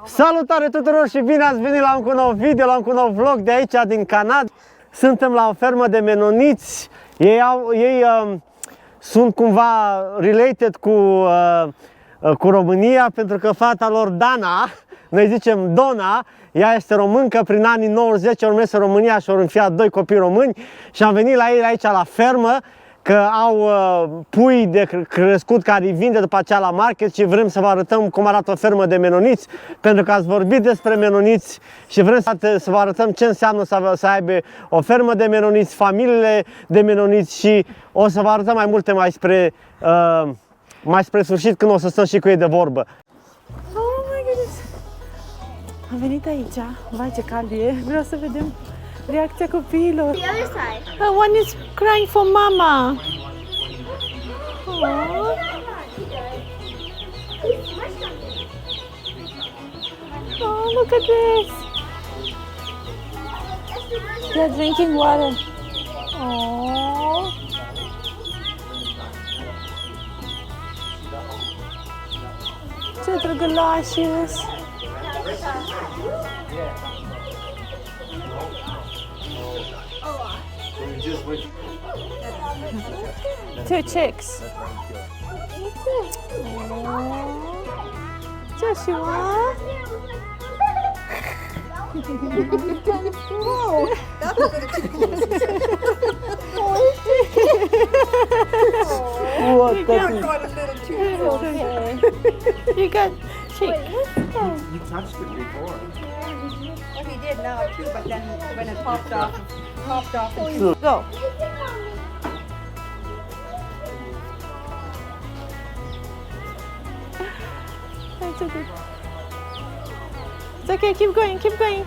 Salutare tuturor și bine ați venit la un nou video, la un nou vlog de aici din Canada. Suntem la o fermă de menoniți. Ei sunt cumva related cu România, pentru că fata lor Dana, noi zicem Dona, ea este româncă, prin anii 90 au mers în România și au înfiat 2 copii români și am venit la ei aici la fermă, că au pui de crescut care îi vinde după aceea la market și vrem să vă arătăm cum arată o fermă de menoniți, pentru că ați vorbit despre menoniți și vrem să vă arătăm ce înseamnă să aibă o fermă de menoniți, familiile de menoniți și o să vă arătăm mai multe mai spre sfârșit, când o să stăm și cu ei de vorbă. Oh my goodness! Am venit aici, vai ce cald e, vreau să vedem reacția copiilor. The other side. One is crying for mama. Aww. Oh, look at this. They're drinking water. Oh. Ce drăgălașes. Two chicks. Joshua. Whoa, that's a little too close. What You got a little too close. Okay. You got chick. You touched it before. Well, he did now too, but then when it popped off. Go. It's okay. It's okay, keep going, keep going.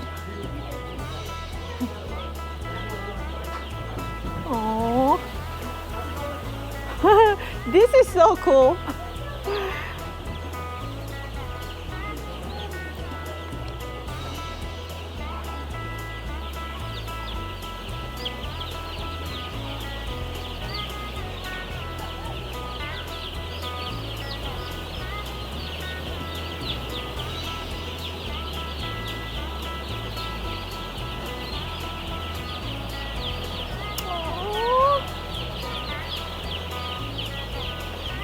Oh. This is so cool.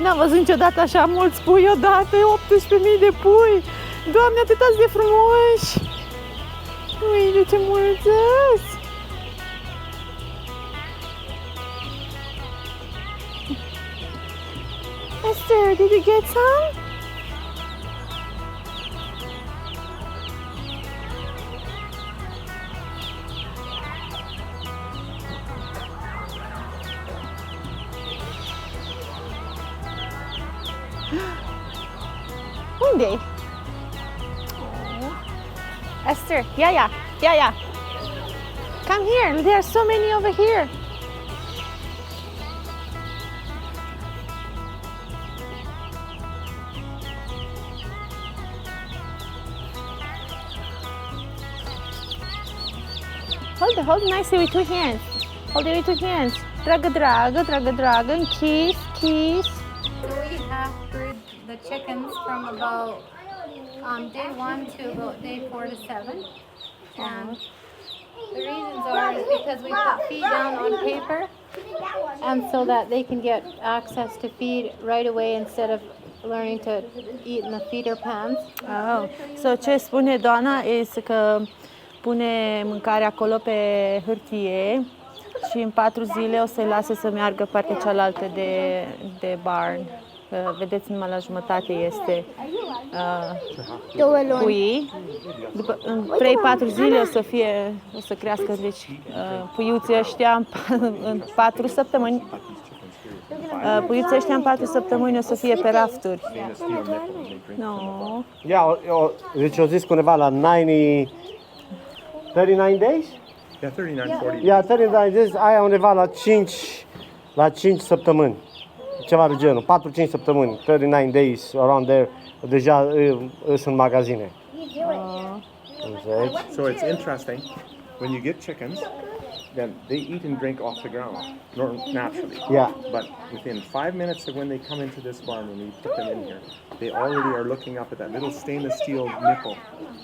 N-am văzut niciodată așa mulți pui odată, 18.000 de pui. Doamne, atâtați de frumoși! Uite ce mulți sunt! Esther, did you get some? Unde? Oh. Esther, Yaya. Come here. There are so many over here. Hold nicely with 2 hands. Hold it with 2 hands. Dragă, and kiss. So we have brewed the chickens from about day 1 to about day 4 to 7. And the reasons are is because we put feed down on paper, and so that they can get access to feed right away instead of learning to eat in the feeder pans. Oh. So ce spune doamna este că pune mâncarea acolo pe hârtie și în 4 zile o să-i lase să meargă partea cealaltă de barn. Vedeți, numai la jumătate este puii. În 3-4 zile o să crească, deci puiuții ăștia în 4 săptămâni. Puiuții ăștia în 4 săptămâni o să fie pe rafturi. No. Deci au zis undeva la 39 days? Yeah, 39, 40. Ia 39 days, aia undeva la 5 săptămâni. Ceva de genul, 4-5 săptămâni, 39 days, around there, deja sunt în magazine. So it's interesting, when you get chickens, then they eat and drink off the ground naturally. Yeah. But within 5 minutes of when they come into this barn, when we put them in here, they already are looking up at that little stainless steel nipple,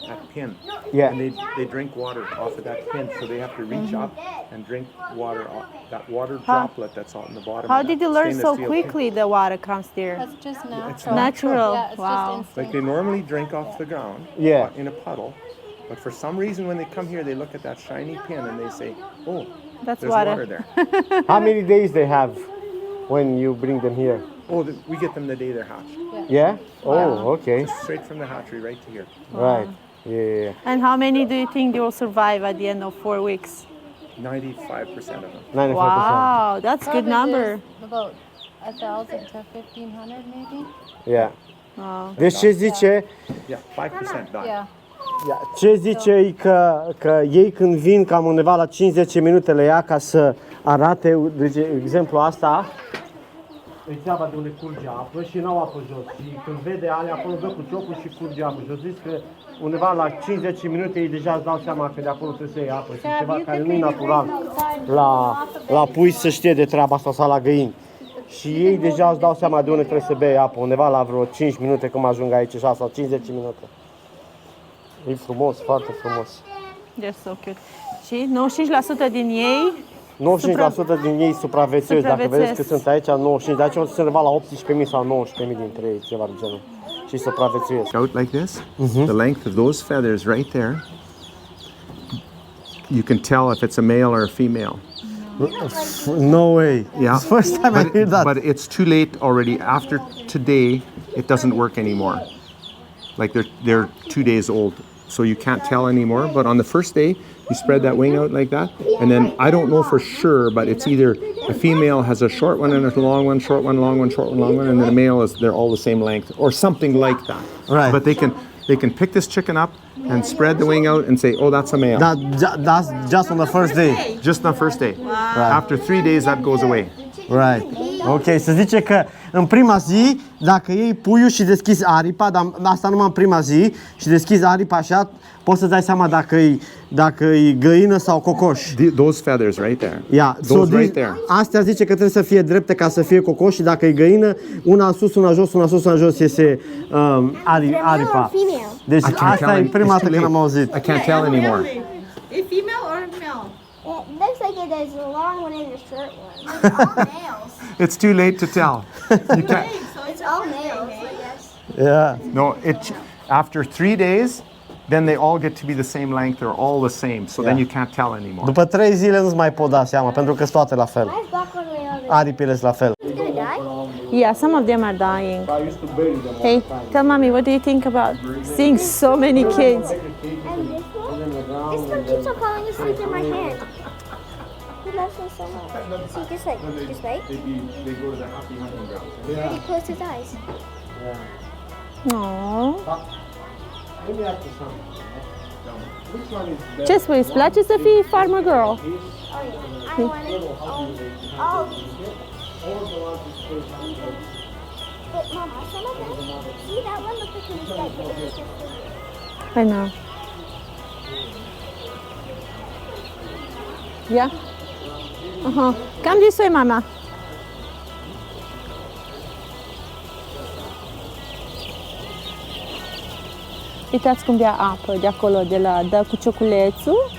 that pin. Yeah. And they drink water off of that pin, so they have to reach up and drink water off that water droplet that's out in the bottom. How of did that you learn stainless so steel quickly the water comes there? That's just natural. It's Natural. Yeah, it's Wow. just instinct. Like they normally drink off the ground, Yeah. in a puddle, but for some reason when they come here, they look at that shiny pin and they say, "Oh, That's there's water." water there." How many days they have when you bring them here? Oh, we get them the day they're hatched, Yeah? Oh, okay. straight from the hatchery right to here. Right. Yeah. And how many do you think they will survive at the end of 4 weeks? 95% of them. 95%. Wow, that's a good Probably number. there's about 1,000 to 1,500 maybe. Yeah. Wow. Deci ce zice? Yeah, 5% die. Yeah. Ce zice e că ei când vin cam undeva la 5-10 minute le ia ca să arate, de exemplu asta, e țeava de unde curge apă și n-au apă jos. Și când vede alea acolo, dă cu ciocul și curge apă. Și eu zic că undeva la 5-10 minute ei deja îți dau seama că de acolo trebuie să iei apă. Și ceva care nu e natural la pui să știe de treaba asta sau la găini. Și ei deja îți dau seama de unde trebuie să bei apă, undeva la vreo 5 minute când ajung aici, 6 sau 5-10 minute. E frumos, foarte frumos. They're so cute. Și 95% din ei 95% din ei supraviețuiesc. Dacă vedeți că sunt aici, 95%, de aici sunt undeva la 18.000 sau 19.000 dintre ei, ceva de genul. Și supraviețuiesc. Out like this, the length of those feathers right there, you can tell if it's a male or a female. No way. Yeah. It's the first time I hear that. But it's too late already. After today, it doesn't work anymore. Like they're 2 days old, so you can't tell anymore. But on the first day, you spread that wing out like that, and then I don't know for sure, but it's either a female has a short one and a long one, short one, long one, short one, long one, and then a male is they're all the same length or something like that. Right. But they can pick this chicken up and spread the wing out and say, oh, that's a male. That's just on the first day. Just on the first day. After 3 days, that goes away. Right. Ok, se zice că în prima zi, dacă iei puiul și deschizi aripa, dar asta numai în prima zi, și deschizi aripa așa, poți să dai seama dacă e găină sau cocoș. Those feathers right there. Yeah. Those right there. Astea zice că trebuie să fie drepte ca să fie cocoș și dacă e găină, una în sus, una jos, una sus, una jos iese aripa. Deci asta e prima dată când am auzit. I can't tell anymore. A female or a male? It looks like there's a long one and a short one. All males. It's too late to tell. You can't. So it's All males, I guess. Yeah. No, after 3 days, then they all get to be the same length. They're all the same. So then you can't tell anymore. După 3 zile nu-ți mai pot da seama, pentru că sunt toate la fel. I've got one way over. Aripile sunt la fel. It's gonna die? Yeah, some of them are dying. Hey, tell mommy, what do you think about seeing so many kids? And this one? This one keeps on falling asleep in my hand. He loves me so much. See, just right? They go to the happy hunting ground. He closed his eyes. Aww. Ce spui, îți place să fii farmer girl? I want it. Oh. But Mama, some of them, see that one looks like it was dead, but it was just I know. Yeah? Come this way, mama. Uitați cum bea apă de acolo, dă cu cioculețul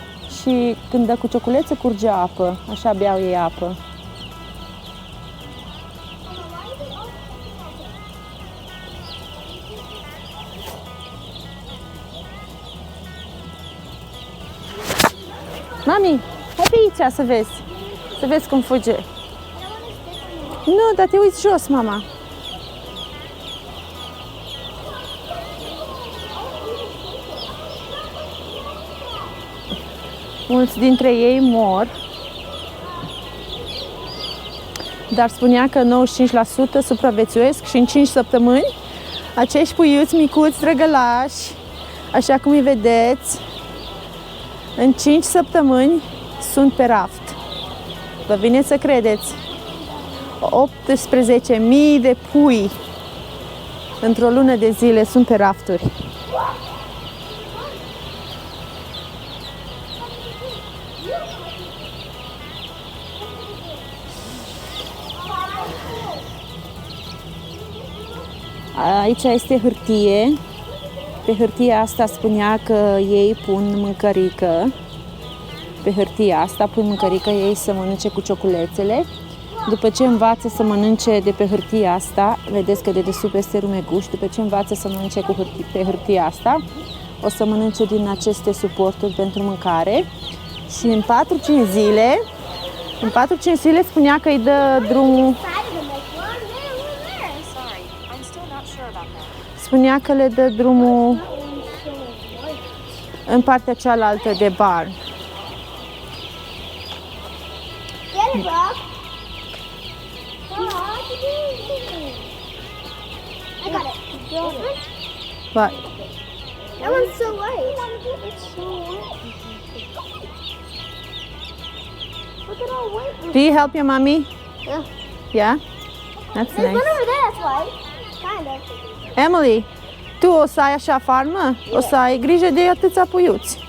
și când dă cu cioculețul curge apă. Așa beau ei apă. Mami, hai pe aici să vezi. Să vezi cum fuge. Nu, dar te uiți jos, mama. Mulți dintre ei mor, dar spunea că 95% supraviețuiesc și în 5 săptămâni acești puiuți micuți, drăgălași, așa cum îi vedeți, în 5 săptămâni sunt pe raft. Vă vine să credeți, 18.000 de pui într-o lună de zile sunt pe rafturi. Aici este hârtie. Pe hârtia asta spunea că ei pun mâncărică. Pe hârtia asta pun mâncărică ei să mănânce cu cioculețele. După ce învață să mănânce de pe hârtia asta, vedeți că de desubt este rumeguș, după ce învață să mănânce pe hârtia asta, o să mănânce din aceste suporturi pentru mâncare. Și în 4-5 zile spunea că îi dă drumul. Spunea că le dă drumul în partea cealaltă de barn. I got it. What? That one's so light. It's so light. Look at all white. Do you help your mommy? Yeah. Yeah? That's There's nice. one over there that's white. Kind of. Emily, tu o să ai așa farmă? O să ai grijă de atâția puiuți?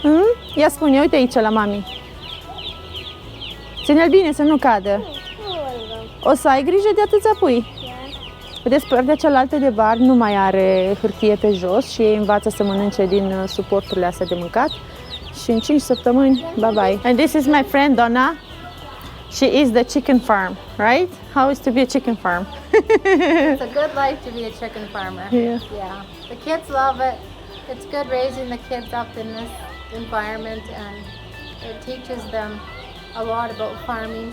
Yeah. Ia spune, uite aici la mami. Ține-l bine să nu cadă. O să ai grijă de atâția pui. Vedeți, partea cealaltă de bar nu mai are hârtie pe jos și ei învață să mănânce din suporturile astea de mâncat. Și în 5 săptămâni, bye-bye. And this is my friend Donna. She is the chicken farm, right? How is to be a chicken farm? It's a good life to be a chicken farmer. Yeah. Yeah. The kids love it. It's good raising the kids up in this environment, and it teaches them a lot about farming.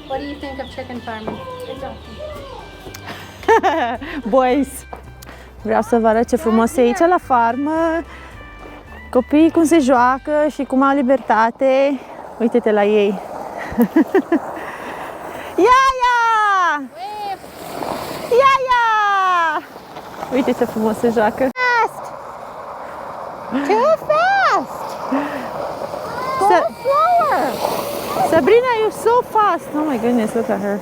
What do you think of chicken farming? It's awesome. Boys, vreau să vă arăt ce frumos e aici la farmă. Copiii cum se joacă și cum au libertate. Uite-te la ei. Iaia! Iaia! Uite ce frumos se joacă. Fast. Too fast. Go slower. Sabrina, you're so fast. Oh my goodness, look at her.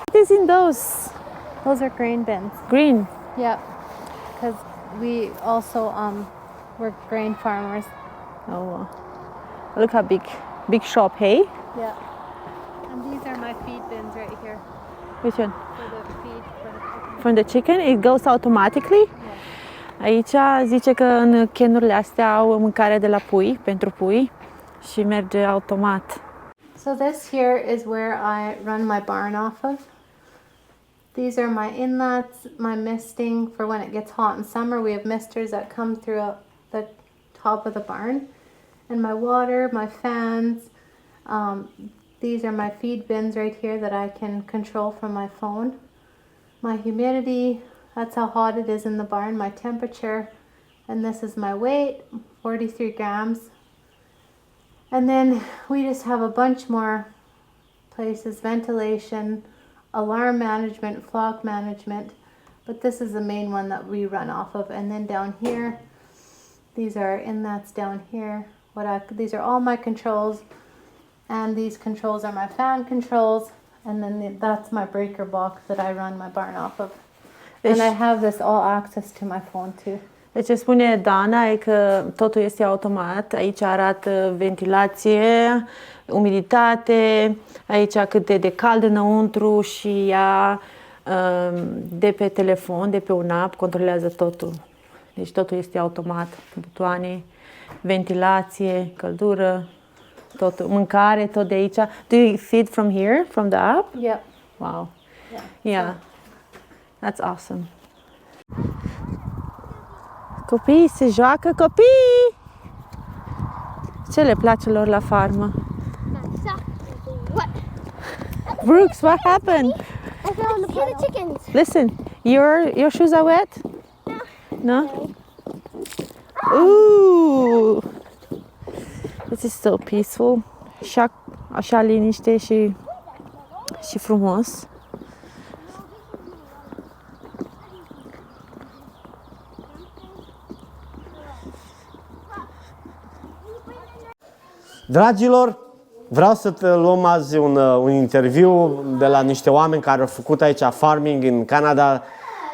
What is in those? Those are grain bins. Green. Yep. Because we also we're grain farmers. Oh, look how big shop, hey? Yeah. And these are my feed bins right here Which one? for the feed for the chicken. From the chicken, it goes automatically. Aici zice că în chenurile astea au mâncare de la pui, pentru pui și merge automat. So this here is where I run my barn off of. These are my inlets, my misting for when it gets hot in summer. We have misters that come through the top of the barn. And my water, my fans. These are my feed bins right here that I can control from my phone. My humidity, that's how hot it is in the barn. My temperature, and this is my weight, 43 grams. And then we just have a bunch more places, ventilation, alarm management, flock management, but this is the main one that we run off of. And then down here, these are inlets down here. These are all my controls, and these controls are my fan controls, and then that's my breaker box that I run my barn off of. And I have this all access to my phone too. Deci ce spune Dana e că totul este automat. Aici arată ventilație, umiditate, aici cât de cald înăuntru și ea de pe telefon, de pe un app, controlează totul. Deci totul este automat, butoane, ventilație, căldură, totul, mâncare, tot de aici. Do you feed from here, from the app? Yep. Wow. Yeah. That's awesome. Copiii se joacă, copii! Ce le place lor la farmă? What? Brooks, what happened? I fell in the puddle. The chickens. Listen, your shoes are wet? No? Ooh! This is so peaceful. Așa liniște și frumos. Dragilor, vreau să te luăm azi un interviu de la niște oameni care au făcut aici farming în Canada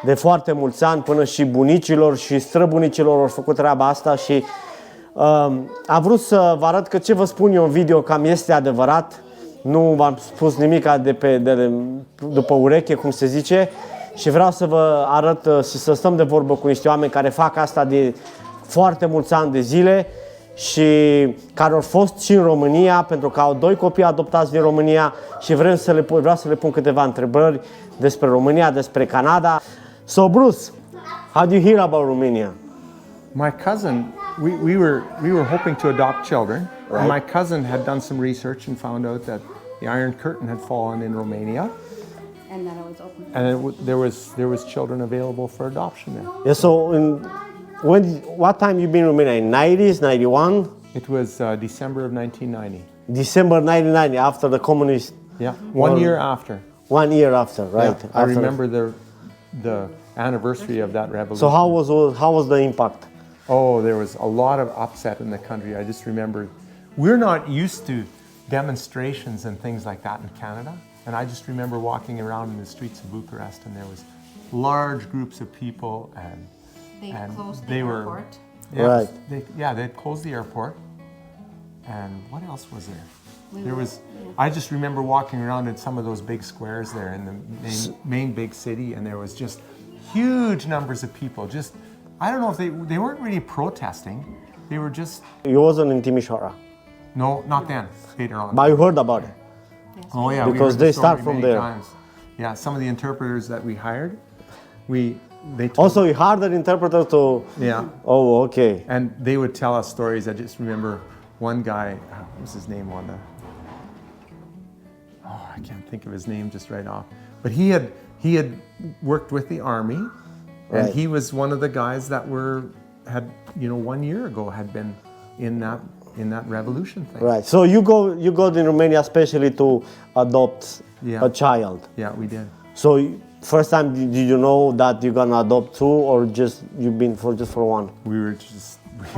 de foarte mulți ani, până și bunicilor și străbunicilor au făcut treaba asta și Am vrut să vă arăt că ce vă spun eu în video cam este adevărat. Nu v-am spus nimic după ureche, cum se zice. Și vreau să vă arăt și să stăm de vorbă cu niște oameni care fac asta de foarte mulți ani de zile și care au fost și în România, pentru că au 2 copii adoptați din România și vreau să le pun câteva întrebări despre România, despre Canada. So, Bruce, how do you hear about Romania? My cousin, we were hoping to adopt children. Right. And my cousin had done some research and found out that the Iron Curtain had fallen in Romania. And then it was open. And there was children available for adoption there. Yeah, so what time you been in Romania? In 90s, 91? It was December of 1990. December 1990, after the communist. Yeah, 1 year after. 1 year after, right? Yeah, I remember the anniversary of that revolution. So how was the impact? Oh, there was a lot of upset in the country. I just remember, we're not used to demonstrations and things like that in Canada. And I just remember walking around in the streets of Bucharest, and there was large groups of people, and They closed the airport. Right. They'd closed the airport. And what else was there? I just remember walking around in some of those big squares there in the main big city, and there was just huge numbers of people. Just, I don't know if they weren't really protesting. They were just... You wasn't in Timișoara. No, not then. Later on. But you heard about it. Oh yeah, because they start from there. Times. Yeah, some of the interpreters that we hired, they told, Also, you hired an interpreter to... Yeah. Oh, okay. And they would tell us stories. I just remember one guy, what was his name on the... Oh, I can't think of his name just right off. But he had worked with the army, and he was one of the guys that had 1 year ago had been in that revolution thing. Right. So you go in Romania especially to adopt a child. Yeah, we did. So first time did you know that you're gonna adopt 2, or just you've been just for 1?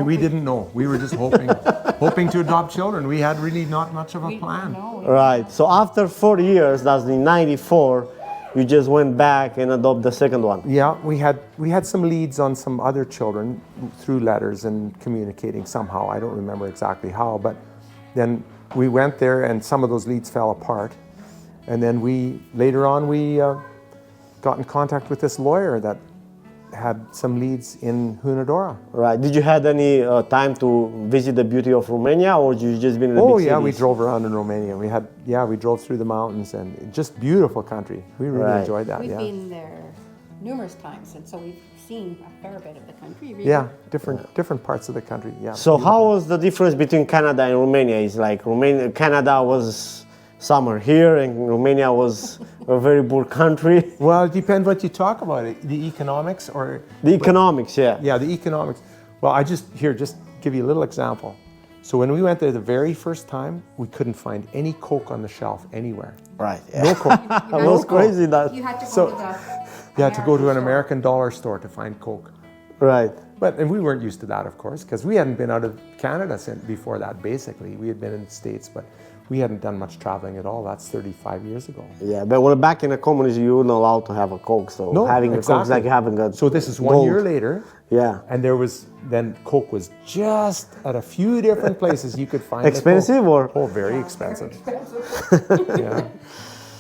We didn't know. We were just hoping to adopt children. We had really not much of a plan. Right. So after 4 years, that's in '94, you just went back and adopted the second one. Yeah, we had some leads on some other children through letters and communicating somehow. I don't remember exactly how, but then we went there and some of those leads fell apart. And then later on we got in contact with this lawyer that had some leads in Hunedoara. Right. Did you had any time to visit the beauty of Romania, or you just been in the big cities? We drove around in Romania. We drove through the mountains, and just beautiful country. We really enjoyed that. We've been there numerous times, and so we've seen a fair bit of the country. Really. Yeah, different parts of the country. Yeah. So beautiful. How was the difference between Canada and Romania? It's like Canada was summer here, and Romania was a very poor country. Well, it depends what you talk about. The economics or... The economics, yeah. Yeah, the economics. Well, just give you a little example. So when we went there the very first time, we couldn't find any Coke on the shelf anywhere. Right. Yeah. No Coke. It was crazy that... You had to go to an American dollar store to find Coke. Right. And we weren't used to that, of course, because we hadn't been out of Canada since before that, basically. We had been in the States, but we hadn't done much traveling at all. That's 35 years ago. Yeah, but back in the communism, you weren't allowed to have a Coke, so having a Coke is like having a So this is 1 year later. Yeah. And then Coke was just at a few different places you could find expensive or? Oh, very expensive. Yeah.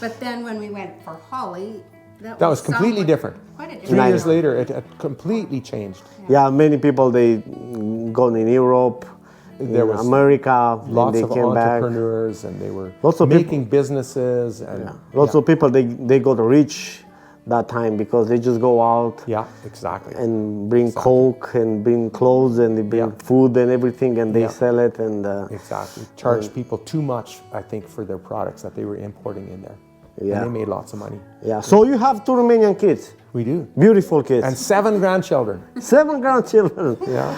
But then when we went for Holly, that was completely different. Quite a different. 3 years later, it had completely changed. Yeah, many people, they gone in Europe, there was America, lots they of came entrepreneurs back. And they were making businesses. And lots of people, they got rich that time because they just go out. Yeah, exactly. And bring Coke and bring clothes and they bring food and everything and they sell it. And exactly. Charge people too much, I think, for their products that they were importing in there. Yeah. And they made lots of money. Yeah. So you have 2 Romanian kids. We do. Beautiful kids. And 7 grandchildren. 7 grandchildren. Yeah.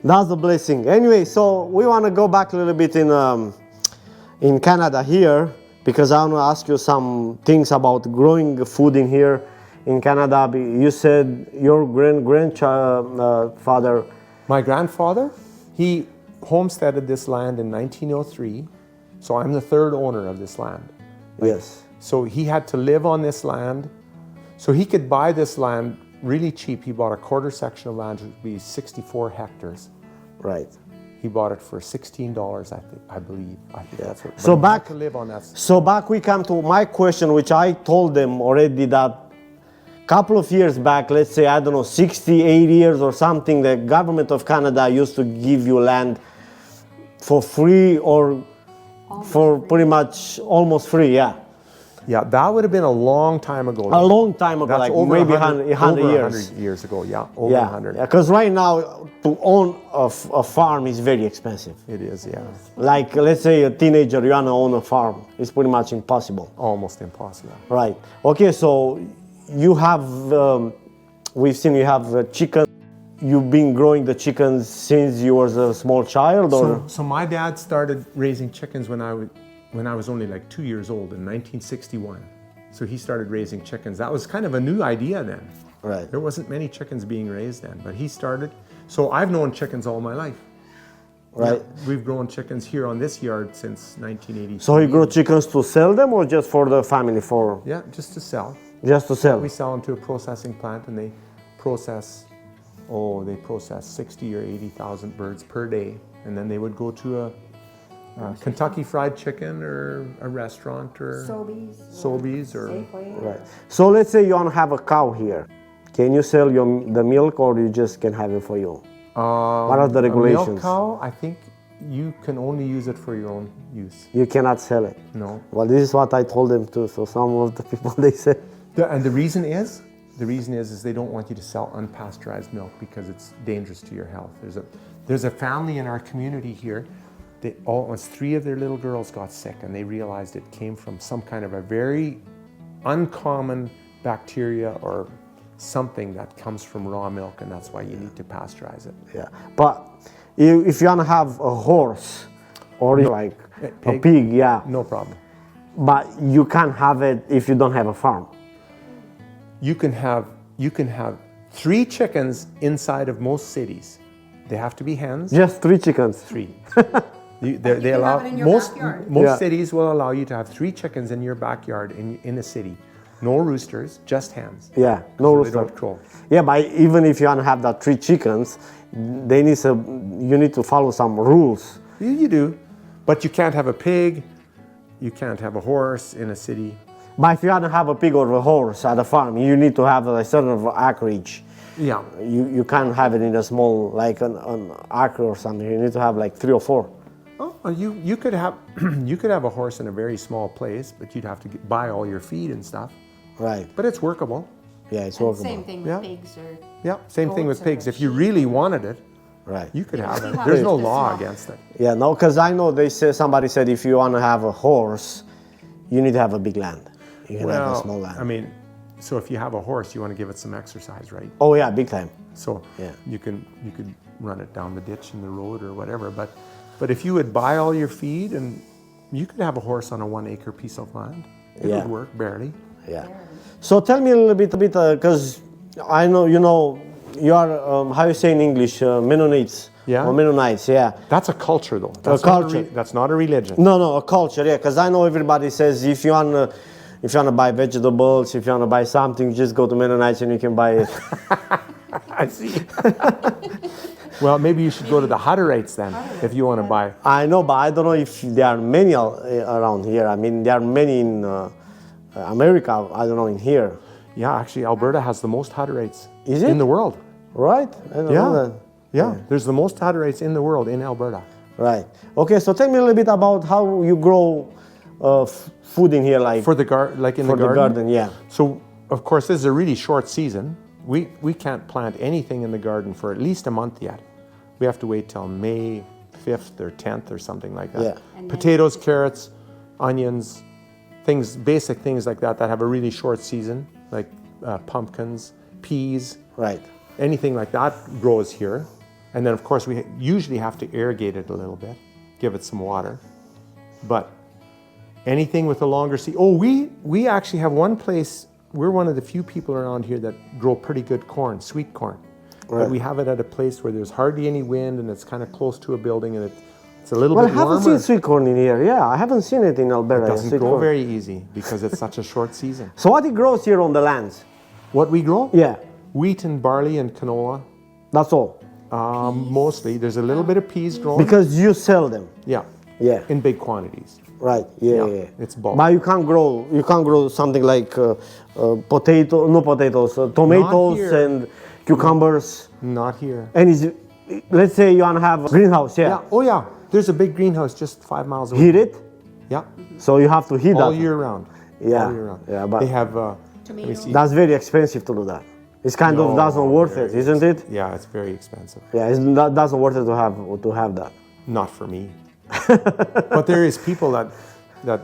That's a blessing. Anyway, so we want to go back a little bit in Canada here, because I want to ask you some things about growing food in here in Canada. You said your grandfather. My grandfather, he homesteaded this land in 1903. So I'm the 3rd owner of this land. Yes. So he had to live on this land. So he could buy this land really cheap. He bought a quarter section of land, which would be 64 hectares. Right. He bought it for $16, I believe. I think that's what. So but he had back- to live on that. So back we come to my question, which I told them already that couple of years back, let's say, I don't know, 60, 80 years or something, the government of Canada used to give you land for free or for pretty much almost free, yeah. Yeah, that would have been a long time ago. A long time ago, That's like over maybe 100 100 over years. 100 years ago, yeah, over Yeah, 100. because right now to own a farm is very expensive. It is, yeah, Like, let's say a teenager, you want to own a farm, it's pretty much impossible. almost impossible. Right. Okay, so you have, we've seen you have chicken. You've been growing the chickens since you was a small child, or? So my dad started raising chickens when I was only like 2 years old in 1961. So he started raising chickens. That was kind of a new idea then. Right. There wasn't many chickens being raised then, but he started. So I've known chickens all my life. Right. Yeah, we've grown chickens here on this yard since 1980. So you grow chickens to sell them or just for the family, for Yeah, just to sell. just to sell? We sell them to a processing plant, and they process 60 or 80,000 birds per day, and then they would go to a Kentucky Fried Chicken or a restaurant or Sobeys or Right. So let's say you want to have a cow here. Can you sell the milk or you just can have it for you? What are the a regulations? milk cow. I think you can only use it for your own use. You cannot sell it. No. Well, this is what I told them too. So some of the people, they said, And the reason is they don't want you to sell unpasteurized milk because it's dangerous to your health. There's a family in our community here. Almost 3 of their little girls got sick, and they realized it came from some kind of a very uncommon bacteria or something that comes from raw milk, and that's why you need to pasteurize it. yeah. But if you want to have a horse or like a pig, yeah. No problem. But you can't have it if you don't have a farm. You can have 3 chickens inside of most cities. They have to be hens. Just 3 chickens. 3. They allow have it in your most backyard. Yeah. cities will allow you to have 3 chickens in your backyard in a city. No roosters, just hens. Yeah, no So they rooster. don't crow. Yeah, but even if you want to have that 3 chickens, you need to follow some rules. You do, but you can't have a pig. You can't have a horse in a city. But if you want to have a pig or a horse at a farm, you need to have a certain acreage. Yeah. You can't have it in a small, like an acre or something. You need to have like 3 or 4. Oh, you could have you could have a horse in a very small place, but you'd have to buy all your feed and stuff. Right. But it's workable. Yeah, it's And workable. same thing with Yeah. pigs or Yeah. Same thing with Goats or pigs. If you really wanted it, Right. you could have it. have There's it. no Just law small. against it. Yeah, no, because I know somebody said if you want to have a horse, you need to have a big land. You can have a small land. I mean, so if you have a horse, you want to give it some exercise, right? Oh yeah, big time. So Yeah. you could run it down the ditch in the road or whatever. But if you would buy all your feed, and you could have a horse on a 1 acre piece of land, it Yeah. would work barely. Yeah. So tell me a little bit, because I know you are how you say in English, Menonites. Yeah. Or Menonites. Yeah. That's a culture, though. That's culture. that's not a religion. No, a culture. Yeah, because I know everybody says if you wanna buy vegetables, if you wanna buy something, just go to Mennonites and you can buy it. I see. Well, maybe you should go to the Hutterites then, if you want to buy. I know, but I don't know if there are many around here. I mean, there are many in America. I don't know in here. Yeah, actually, Alberta has the most Hutterites Is it? in the world. Right? I don't know that. Yeah, there's the most Hutterites in the world in Alberta. Right. Okay, so tell me a little bit about how you grow food in here, like For the in for the garden. yeah. So, of course, this is a really short season. We can't plant anything in the garden for at least a month yet. We have to wait till May 5th or 10th or something like that. Yeah. Potatoes, carrots, onions, basic things like that have a really short season, like pumpkins, peas, Right. anything like that grows here. And then, of course, we usually have to irrigate it a little bit, give it some water. But anything with a longer season. Oh, we actually have one place. We're one of the few people around here that grow pretty good corn, sweet corn. Right. But we have it at a place where there's hardly any wind, and it's kind of close to a building, and it's a little Well, I bit haven't warmer. seen sweet corn in here. Yeah, I haven't seen it in Alberta. It doesn't sweet grow corn. very easy because it's such a short season. So what it grows here on the lands? What we grow? Yeah, Wheat and barley and canola. that's all. Mostly. There's a little bit of peas growing. Because you sell them. Yeah. Yeah. In big quantities. Right. Yeah. Yeah, it's bulk. But you can't grow something like tomatoes, here. and cucumbers. Not here. And let's say you want to have a greenhouse. Yeah. Yeah. Oh yeah. There's a big greenhouse just 5 miles away. Heat it. Yeah. So you have to heat All that. year round. Yeah. All year round. Yeah, but they have. Let me see. that's very expensive to do that. It's kind of doesn't worth it, isn't it? Yeah, it's very expensive. Yeah, that doesn't worth it to have that. Not for me. But there is people that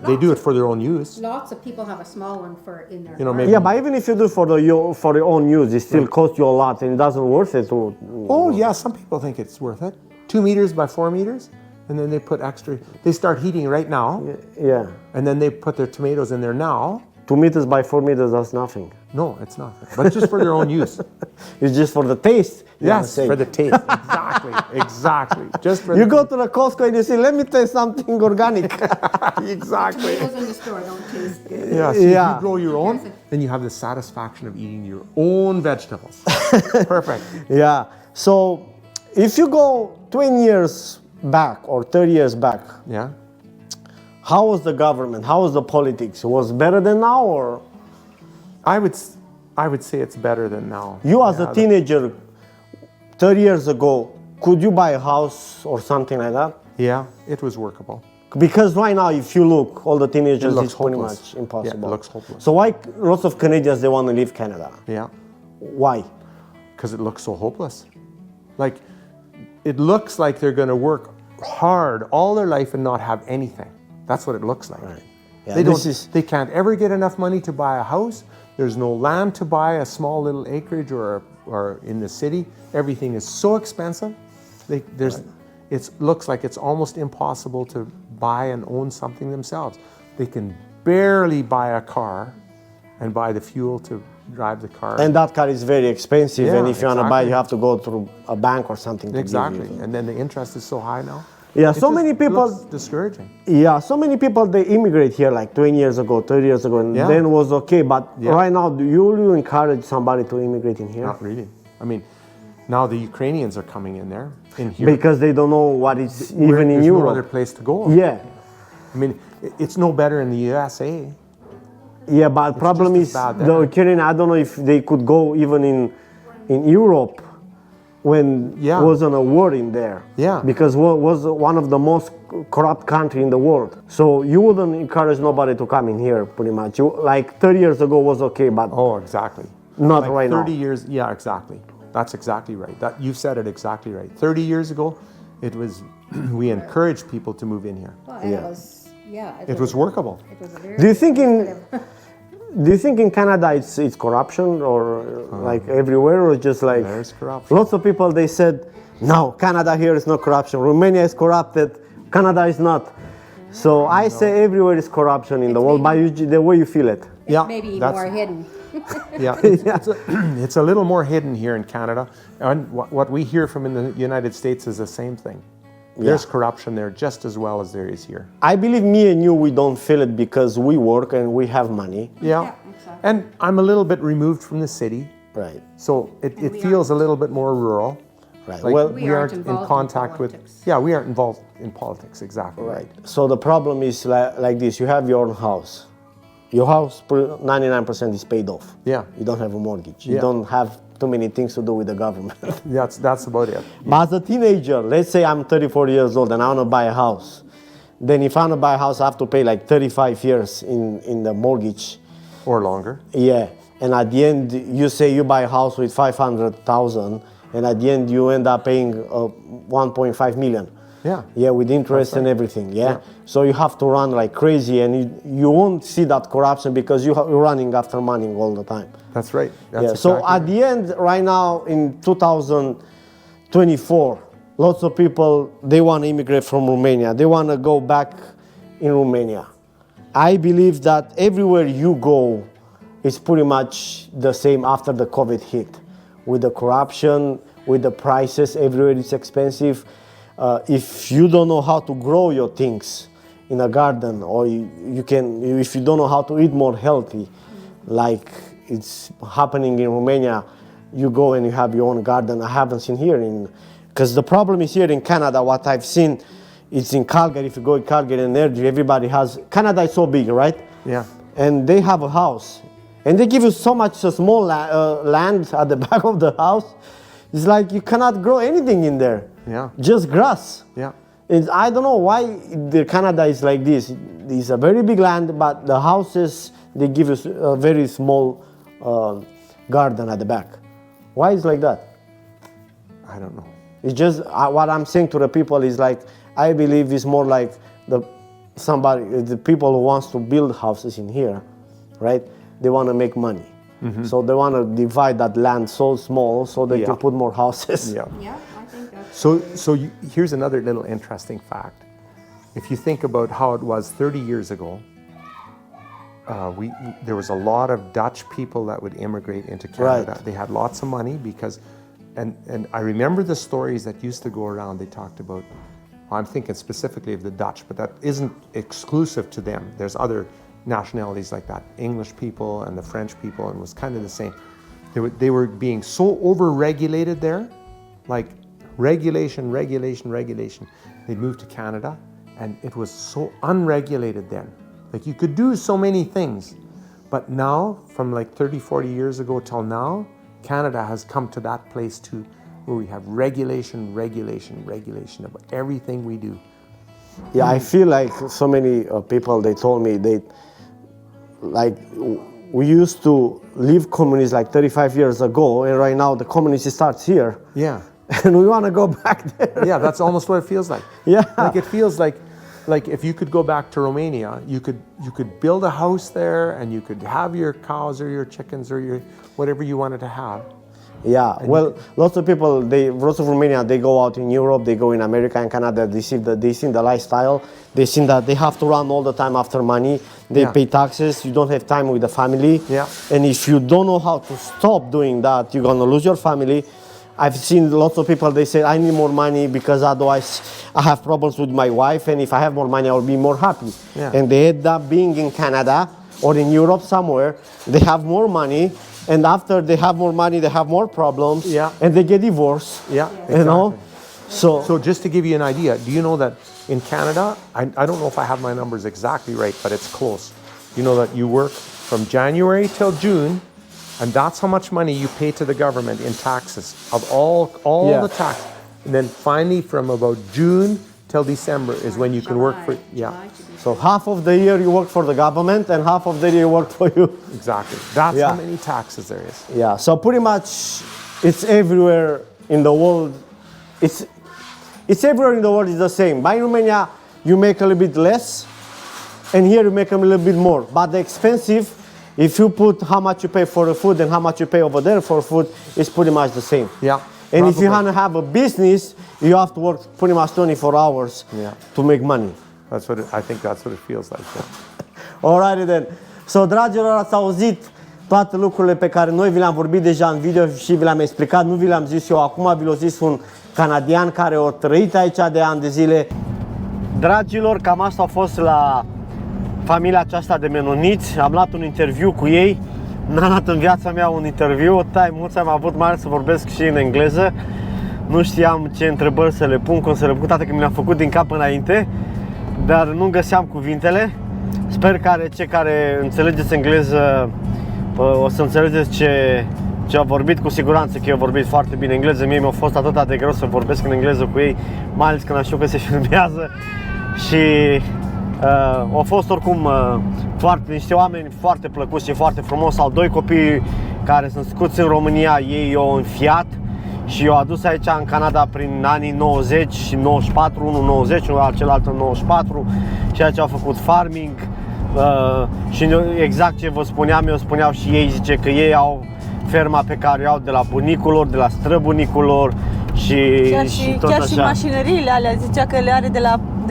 they do it for their own use. Lots of people have a small one in their You know, garden. maybe. Yeah, but even if you do it for your own use, it still costs you a lot, and it doesn't worth it to. Oh yeah, some people think it's worth it. 2 meters by 4 meters, and then they put extra. They start heating right now, Yeah. and then they put their tomatoes in there now. 2 meters by 4 meters, that's nothing. No, it's not. But it's just for their own use. It's just for the taste. Yes, for the taste. Exactly. Exactly. Just for You go to the Costco and you say, let me taste something organic. Exactly. Tomatoes in the store don't taste good. Yeah. So Yeah. if you grow your own, then you have the satisfaction of eating your own vegetables. Perfect. Yeah. So if you go 20 years back or 30 years back, Yeah. how was the government? How was the politics? Was it better than now, or I would say it's better than now. you as Yeah, a teenager 30 years ago, could you buy a house or something like that? Yeah, it was workable. Because right now, if you look, all the teenagers, It looks it's pretty hopeless. much impossible. Yeah, it looks hopeless. So why lots of Canadians, they want to leave Canada? Yeah. Why? Because it looks so hopeless. Like, it looks like they're going to work hard all their life and not have anything. That's what it looks like. Right. Yeah, They this don't. is- They can't ever get enough money to buy a house. There's no land to buy a small little acreage or in the city. Everything is so expensive. It looks like it's almost impossible to buy and own something themselves. They can barely buy a car and buy the fuel to drive the car. And that car is very expensive, Yeah, and if you want to buy, exactly. you have to go through a bank or something. To give Exactly. you. And then the interest is so high now. Yeah, It so just many people. looks discouraging. Yeah, so many people they immigrate here like 20 years ago, 30 years ago, and Yeah. then it was okay. But Yeah. right now, do you encourage somebody to immigrate in here? Not really. I mean, now the Ukrainians are coming in there, in here. Because they don't know what it's Where even in there's Europe. no other place to go. Yeah, I mean, it's no better in the USA. yeah, but problem just as is bad the there. Ukrainian. I don't know if they could go even in Europe when Yeah. wasn't a war in there. Yeah. Because was one of the most corrupt country in the world. So you wouldn't encourage nobody to come in here, pretty much. Like 30 years ago was okay, but Oh, exactly. not Like right 30 now. years, yeah, exactly. That's exactly right. You said it exactly right. 30 years ago, it was, we encouraged people to move in here. Well, and Yeah. it was It was workable. It was a very Do you think in lucrative- Do you think in Canada it's corruption or like everywhere, or just like There's corruption. lots of people they said no, Canada here is no corruption, Romania is corrupted, Canada is not. So I say everywhere is corruption in the world, but the way you feel it. Yeah, maybe that's- more hidden. Yeah, it's a little more hidden here in Canada. And what we hear from in the United States is the same thing. There's corruption there just as well as there is here. I believe me and you, we don't feel it because we work and we have money. Yeah. exactly. And I'm a little bit removed from the city, Right. so it feels a little bit more rural. Right. Like Well, We aren't involved in contact with. politics. Yeah, we aren't involved in politics, exactly. right. So the problem is like this: you have your own house. Your house, 99% is paid off. Yeah. You don't have a mortgage. You Yeah. don't have too many things to do with the government. That's about it. But as a teenager, let's say I'm 34 years old and I want to buy a house. Then if I want to buy a house, I have to pay like 35 years in the mortgage. Or longer. Yeah. And at the end, you say you buy a house with 500,000, and at the end you end up paying 1.5 million. Yeah. Yeah, with interest and everything. Yeah? So you have to run like crazy, and you won't see that corruption because you're running after money all the time. That's right. That's Yeah. So exactly at the end, right now in 2024, lots of people they want to immigrate from Romania. They want to go back in Romania. I believe that everywhere you go, it's pretty much the same after the COVID hit, with the corruption, with the prices. Everywhere it's expensive. If you don't know how to grow your things in a garden, or if you don't know how to eat more healthy, like it's happening in Romania, you go and you have your own garden. I haven't seen here in because the problem is here in Canada, what I've seen, it's in Calgary, if you go in Calgary and Energy, everybody has, Canada is so big, right? Yeah. And they have a house. And they give you so much small land at the back of the house. It's like you cannot grow anything in there. Yeah. Just grass. Yeah. I don't know why Canada is like this. It's a very big land, but the houses, they give you a very small garden at the back. Why is like that? I don't know. It's just what I'm saying to the people is like, I believe it's more like the people who wants to build houses in here, right? They want to make money. So they want to divide that land so small so they can put more houses. Yeah. Yeah, I think that's. So here's another little interesting fact. If you think about how it was 30 years ago, there was a lot of Dutch people that would immigrate into Canada. Right. They had lots of money because, and I remember the stories that used to go around. They talked about, I'm thinking specifically of the Dutch, but that isn't exclusive to them. There's other nationalities like that, English people and the French people, and it was kind of the same. They were being so over-regulated there, like regulation. They'd moved to Canada, and it was so unregulated then. Like you could do so many things, but now, from like 30, 40 years ago till now, Canada has come to that place too, where we have regulation about everything we do. Yeah, I feel like so many people, they told me we used to leave communism like 35 years ago, and right now the communism starts here. Yeah. And we want to go back there. Yeah, that's almost what it feels like. Yeah. Like it feels like if you could go back to Romania, you could build a house there, and you could have your cows or your chickens or your whatever you wanted to have. Yeah, well, lots of people, lots of Romanians, they go out in Europe, they go in America and Canada, they see the lifestyle, they see that they have to run all the time after money, they pay taxes, you don't have time with the family. Yeah. And if you don't know how to stop doing that, you're gonna lose your family. I've seen lots of people, they say, I need more money because otherwise I have problems with my wife, and if I have more money, I'll be more happy. Yeah. And they end up being in Canada or in Europe somewhere, they have more money, and after they have more money, they have more problems, and they get divorced. Yeah, you know. So just to give you an idea, do you know that in Canada, I don't know if I have my numbers exactly right, but it's close. You know that you work from January till June, and that's how much money you pay to the government in taxes of all the tax. And then finally, from about June till December is when you can work for So half of the year you work for the government, and half of the year you work for you. Exactly. That's how many taxes there is. Yeah. So pretty much, it's everywhere in the world. It's everywhere in the world is the same. By Romania, you make a little bit less, and here you make a little bit more. But the expensive, if you put how much you pay for the food and how much you pay over there for food, it's pretty much the same. Yeah. And if you want to have a business, you have to work pretty much 24 hours to make money. I think that's what it feels like. Alrighty then. So, dragilor, ați auzit toate lucrurile pe care noi vi le-am vorbit deja în video și vi le-am explicat. Nu vi le-am zis eu acum, vi l-a zis un canadian care a trăit aici de ani de zile. Dragilor, cam asta a fost la familia aceasta de menoniți. Am luat un interviu cu ei. N-am luat în viața mea un interviu. Mulți am avut mare să vorbesc și în engleză. Nu știam ce întrebări să le pun, cum să le pun, toate că mi le-am făcut din cap înainte, dar nu găseam cuvintele. Sper că cei care înțelegeți engleză o să înțelegeți ce au vorbit. Cu siguranță că eu au vorbit foarte bine engleză. Mie mi-a fost atât de greu să vorbesc în engleză cu ei, mai ales când știu că se filmează. Și au fost oricum niște oameni foarte plăcuți și foarte frumos. Au doi copii care sunt născuți în România, ei i-au înfiat și i-au adus aici în Canada prin anii 90 și 94, unul 90, celălalt în 94, și aici au făcut farming. Și exact ce vă spuneam, spuneau și ei, zice că ei au ferma pe care o iau de la bunicul lor, de la străbunicul lor și tot chiar așa. și mașinăriile alea, zicea că le are de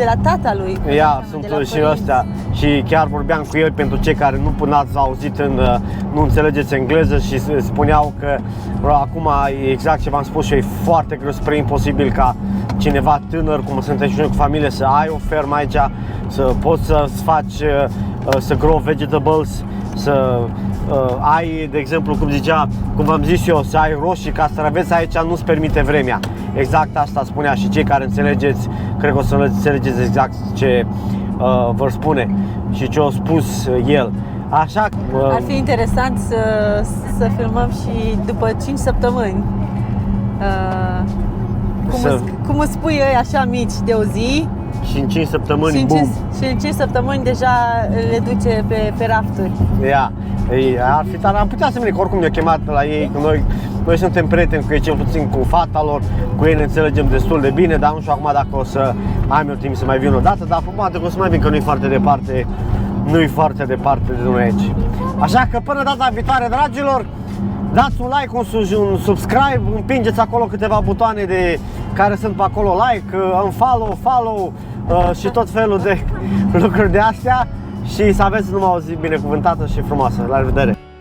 la tata lui. Sunt și astea. Și chiar vorbeam cu el, pentru cei care nu ați auzit, nu înțelegeți engleză, și spuneau că acum, exact ce v-am spus și eu, e foarte greu, spre imposibil ca cineva tânăr, cum suntem și noi cu familie, să ai o fermă aici, să poți să-ți faci, să grow vegetables, să ai, de exemplu, cum v-am zis eu, să ai roșii, castraveți, aici nu-ți permite vremea. exact asta spunea și cei care înțelegeți, cred că o să înțelegeți exact ce vor spune și ce a spus el. Așa Ar fi interesant să filmăm și după 5 săptămâni. Cum îți spui ei așa mici de o zi și în 5 săptămâni, și bum! în 5 săptămâni deja le duce pe rafturi. Ia, ar fi tare, am putea să veni, că oricum ne-au chemat la ei, că noi suntem prieteni cu ei, cel puțin cu fata lor, cu ei ne înțelegem destul de bine, dar nu știu acum dacă o să am eu timp să mai vin o dată, dar poate că o să mai vin, că nu-i foarte departe de noi aici. Așa că până data viitoare, dragilor, dați un like, un subscribe, împingeți acolo câteva butoane care sunt pe acolo, like, follow și tot felul de lucruri de astea și să aveți numai o zi binecuvântată și frumoasă. La revedere!